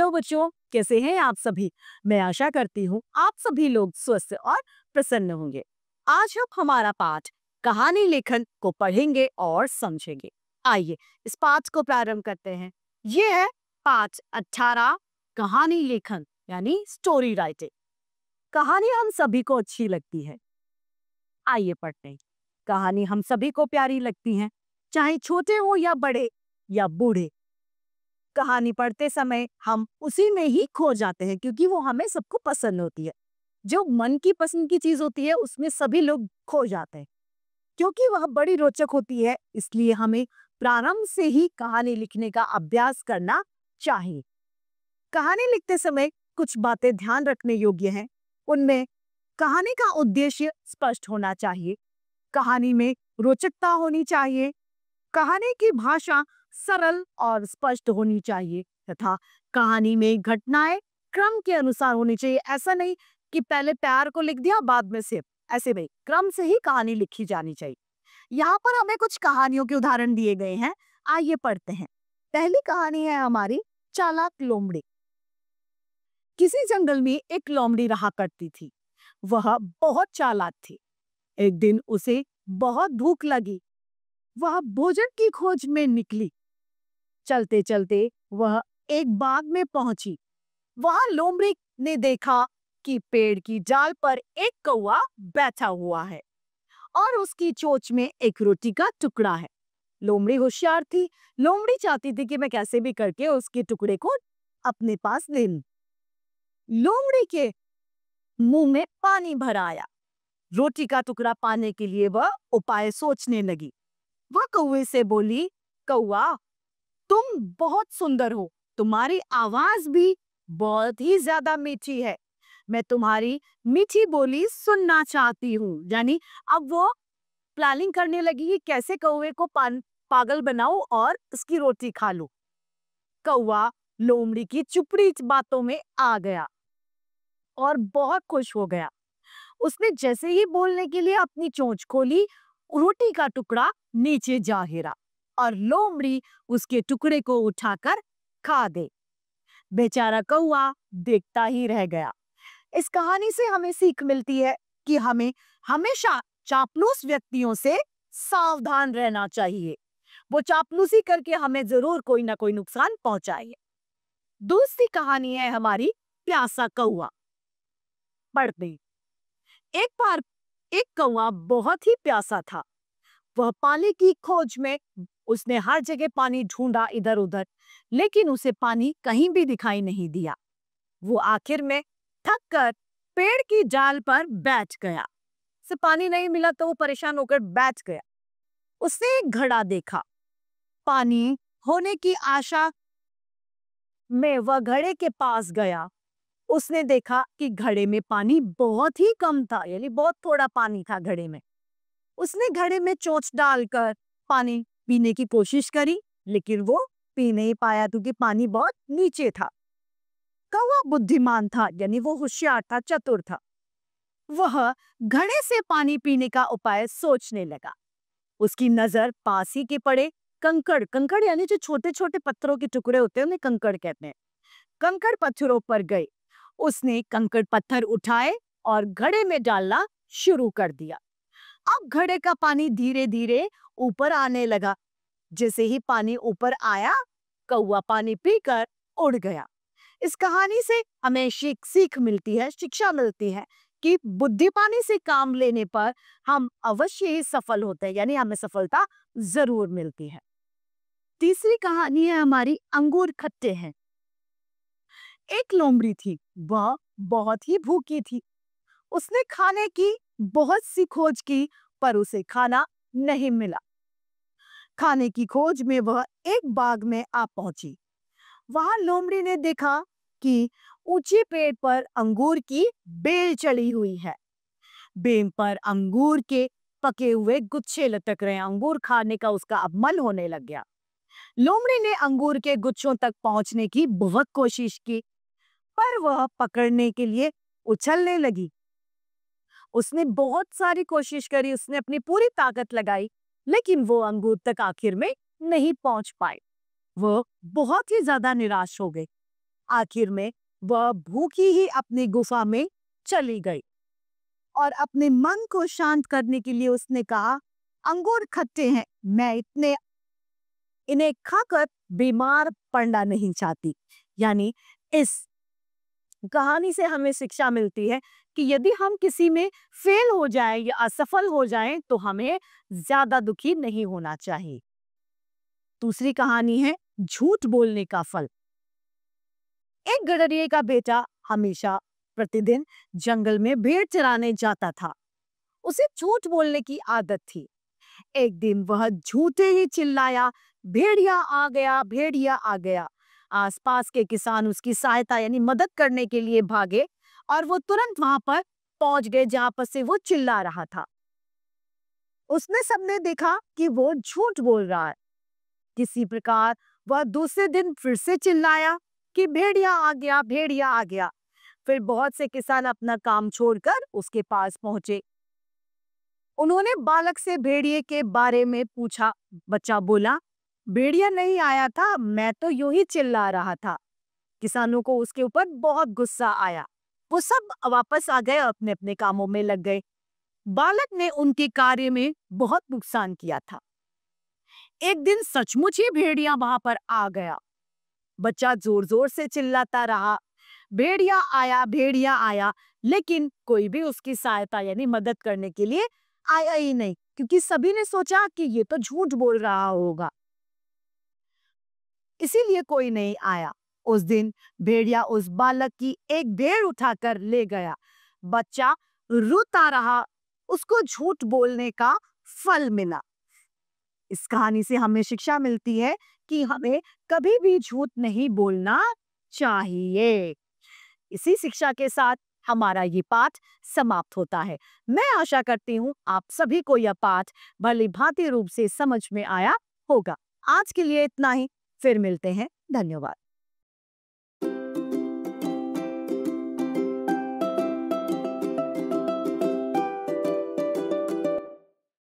Hello बच्चों, कैसे हैं आप सभी। मैं आशा करती हूँ आप सभी लोग स्वस्थ और प्रसन्न होंगे। आज हम हमारा पाठ कहानी लेखन को पढ़ेंगे और समझेंगे। आइए इस पाठ को प्रारंभ करते हैं। ये है पाठ 18 कहानी लेखन यानी स्टोरी राइटिंग। कहानी हम सभी को अच्छी लगती है। आइए पढ़ते हैं। कहानी हम सभी को प्यारी लगती है, चाहे छोटे हो या बड़े या बूढ़े। कहानी पढ़ते समय हम उसी में ही खो जाते हैं क्योंकि वो हमें सबको पसंद होती है। जो मन की पसंद की चीज होती है उसमें सभी लोग खो जाते हैं क्योंकि वह बड़ी रोचक होती है। इसलिए हमें प्रारंभ से ही कहानी लिखने का अभ्यास करना चाहिए। कहानी लिखते समय कुछ बातें ध्यान रखने योग्य हैं। उनमें कहानी का उद्देश्य स्पष्ट होना चाहिए, कहानी में रोचकता होनी चाहिए, कहानी की भाषा सरल और स्पष्ट होनी चाहिए तथा कहानी में घटनाएं क्रम के अनुसार होनी चाहिए। ऐसा नहीं कि पहले प्यार को लिख दिया बाद में सिर्फ, ऐसे नहीं, क्रम से ही कहानी लिखी जानी चाहिए। यहाँ पर हमें कुछ कहानियों के उदाहरण दिए गए हैं, आइए पढ़ते हैं। पहली कहानी है हमारी चालाक लोमड़ी। किसी जंगल में एक लोमड़ी रहा करती थी। वह बहुत चालाक थी। एक दिन उसे बहुत भूख लगी। वह भोजन की खोज में निकली। चलते चलते वह एक बाग में पहुंची। वहां लोमड़ी ने देखा कि पेड़ की डाल पर एक कौवा बैठा हुआ है और उसकी चोंच में एक रोटी का टुकड़ा है। लोमड़ी होशियार थी। लोमड़ी चाहती थी कि मैं कैसे भी करके उसके टुकड़े को अपने पास ले लूं। लोमड़ी के मुंह में पानी भर आया। रोटी का टुकड़ा पाने के लिए वह उपाय सोचने लगी। वह कौवे से बोली, कौवा, तुम बहुत सुंदर हो, तुम्हारी आवाज भी बहुत ही ज्यादा मीठी है। मैं तुम्हारी मीठी बोली सुनना चाहती हूँ। यानी अब वो प्लानिंग करने लगी कि कैसे कौवे को पागल बनाऊं और उसकी रोटी खा लूं। कौवा लोमड़ी की चुपड़ी बातों में आ गया और बहुत खुश हो गया। उसने जैसे ही बोलने के लिए अपनी चोंच खोली, रोटी का टुकड़ा नीचे जा गिरा और लोमड़ी उसके टुकड़े को उठाकर खा गई। बेचारा कौवा देखता ही रह गया। इस कहानी से हमें सीख मिलती है कि हमें हमेशा चापलूस व्यक्तियों से सावधान रहना चाहिए। वो चापलूसी करके हमें जरूर कोई ना कोई नुकसान पहुंचाएंगे। दूसरी कहानी है हमारी प्यासा कौवा। पढ़ते हैं। एक बार एक कौवा बहुत ही प्यासा था। वह पानी की खोज में उसने हर जगह पानी ढूंढा, इधर उधर, लेकिन उसे पानी कहीं भी दिखाई नहीं दिया। वो आखिर में थक कर पेड़ की डाल पर बैठ गया। उसे पानी नहीं मिला तो वो परेशान होकर बैठ गया। उसने एक घड़ा देखा। पानी होने की आशा में वह घड़े के पास गया। उसने देखा कि घड़े में पानी बहुत ही कम था, यानी बहुत थोड़ा पानी था घड़े में। उसने घड़े में चोंच डालकर पानी पीने की कोशिश करी, लेकिन वो पी नहीं पाया क्योंकि पानी बहुत नीचे था। कौवा बुद्धिमान था, यानी वो होशियार था, चतुर था। वह घड़े से पानी पीने का उपाय सोचने लगा। उसकी नजर पास ही के पड़े कंकड़, कंकड़ यानी जो छोटे छोटे पत्थरों के टुकड़े होते हैं उन्हें कंकड़ कहते हैं, कंकड़ पत्थरों पर गए। उसने कंकड़ पत्थर उठाए और घड़े में डालना शुरू कर दिया। अब घड़े का पानी धीरे धीरे ऊपर आने लगा। जैसे ही पानी ऊपर आया, कौवा पानी पीकर उड़ गया। इस कहानी से हमें सीख मिलती है, शिक्षा मिलती है कि बुद्धिमानी से काम लेने पर हम अवश्य ही सफल होते हैं, यानी हमें सफलता जरूर मिलती है। तीसरी कहानी है हमारी अंगूर खट्टे हैं। एक लोमड़ी थी, वह बहुत ही भूखी थी। उसने खाने की बहुत सी खोज की पर उसे खाना नहीं मिला। खाने की खोज में वह एक बाग में आ पहुंची। वहां लोमड़ी ने देखा कि ऊंचे पेड़ पर अंगूर की बेल चढ़ी हुई है। बेल पर अंगूर के पके हुए गुच्छे लटक रहे हैं। अंगूर खाने का उसका अब मन होने लग गया। लोमड़ी ने अंगूर के गुच्छों तक पहुंचने की बहुत कोशिश की पर वह पकड़ने के लिए उछलने लगी। उसने बहुत सारी कोशिश करी, उसने अपनी पूरी ताकत लगाई, लेकिन वो अंगूर तक आखिर में नहीं पहुंच पाए। वो बहुत ही ज्यादा निराश हो गई। आखिर में वह भूखी ही अपनी गुफा में चली गई और अपने मन को शांत करने के लिए उसने कहा, अंगूर खट्टे हैं, मैं इन्हें खाकर बीमार पड़ना नहीं चाहती। यानी इस कहानी से हमें शिक्षा मिलती है कि यदि हम किसी में फेल हो जाए या असफल हो जाएं तो हमें ज्यादा दुखी नहीं होना चाहिए। दूसरी कहानी है झूठ बोलने का फल। एक गडरिये का बेटा हमेशा प्रतिदिन जंगल में भेड़ चराने जाता था। उसे झूठ बोलने की आदत थी। एक दिन वह झूठे ही चिल्लाया, भेड़िया आ गया, भेड़िया आ गया। आसपास के किसान उसकी सहायता यानी मदद करने के लिए भागे और वो तुरंत वहां पर पहुंच गए जहां पर से वो चिल्ला रहा था। उसने सबने देखा कि वो झूठ बोल रहा है। किसी प्रकार वह दूसरे दिन फिर से चिल्लाया कि भेड़िया आ गया, भेड़िया आ गया। फिर बहुत से किसान अपना काम छोड़कर उसके पास पहुंचे। उन्होंने बालक से भेड़िए के बारे में पूछा। बच्चा बोला, भेड़िया नहीं आया था, मैं तो यूं ही चिल्ला रहा था। किसानों को उसके ऊपर बहुत गुस्सा आया। वो सब वापस आ गए, अपने अपने कामों में लग गए। बालक ने उनके कार्य में बहुत नुकसान किया था। एक दिन सचमुच ही भेड़िया वहां पर आ गया। बच्चा जोर जोर से चिल्लाता रहा, भेड़िया आया, भेड़िया आया, लेकिन कोई भी उसकी सहायता यानी मदद करने के लिए आया ही नहीं, क्योंकि सभी ने सोचा कि ये तो झूठ बोल रहा होगा, इसीलिए कोई नहीं आया। उस दिन भेड़िया उस बालक की एक भेड़ उठाकर ले गया। बच्चा रोता रहा, उसको झूठ बोलने का फल मिला। इस कहानी से हमें शिक्षा मिलती है कि हमें कभी भी झूठ नहीं बोलना चाहिए। इसी शिक्षा के साथ हमारा ये पाठ समाप्त होता है। मैं आशा करती हूँ आप सभी को यह पाठ भली भांति रूप से समझ में आया होगा। आज के लिए इतना ही, फिर मिलते हैं। धन्यवाद।